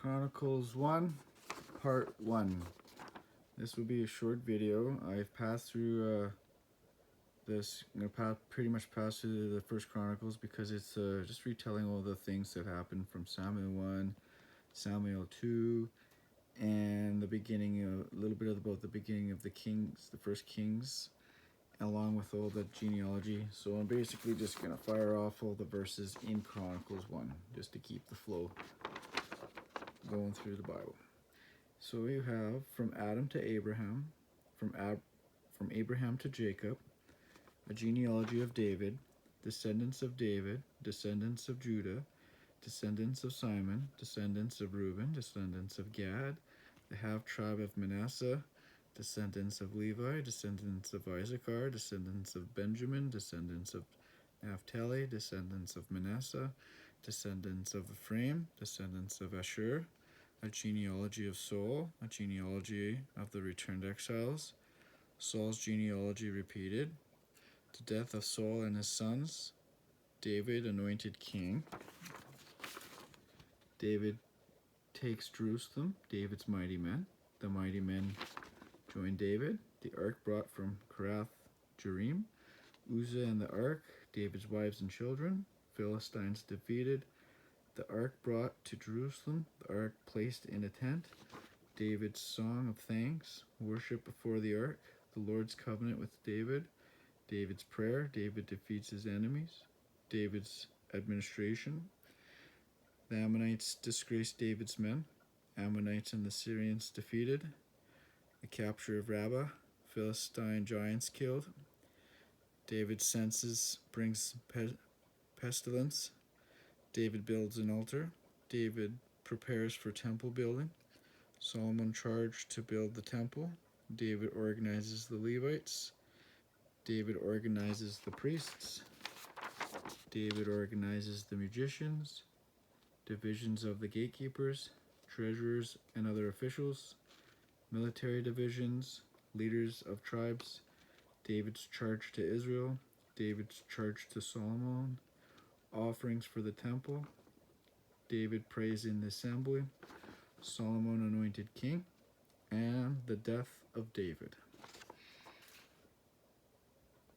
Chronicles 1, Part 1. This will be a short video. I've passed through this, pretty much passed through the first Chronicles because it's just retelling all the things that happened from Samuel 1, Samuel 2, and the beginning, a little bit about the beginning of the Kings, the first Kings, along with all the genealogy. So I'm basically just going to fire off all the verses in Chronicles 1, just to keep the flow going through the Bible. So you have from Adam to Abraham, from Abraham to Jacob, a genealogy of David, descendants of David, descendants of Judah, descendants of Simon, descendants of Reuben, descendants of Gad, the half-tribe of Manasseh, descendants of Levi, descendants of Issachar, descendants of Benjamin, descendants of Naphtali, descendants of Manasseh, descendants of Ephraim, descendants of Asher, a genealogy of Saul, a genealogy of the returned exiles, Saul's genealogy repeated, the death of Saul and his sons, David anointed king, David takes Jerusalem, David's mighty men, the mighty men join David, the ark brought from Kirath Jearim, Uzzah and the ark, David's wives and children, Philistines defeated, the ark brought to Jerusalem, the ark placed in a tent, David's song of thanks, worship before the ark, the Lord's covenant with David, David's prayer, David defeats his enemies, David's administration, the Ammonites disgraced David's men, Ammonites and the Syrians defeated, the capture of Rabbah, Philistine giants killed, David's census brings pestilence, David builds an altar, David prepares for temple building, Solomon charged to build the temple, David organizes the Levites, David organizes the priests, David organizes the magicians, divisions of the gatekeepers, treasurers and other officials, military divisions, leaders of tribes, David's charge to Israel, David's charge to Solomon, offerings for the temple, David prays in the assembly, Solomon anointed king, and the death of David.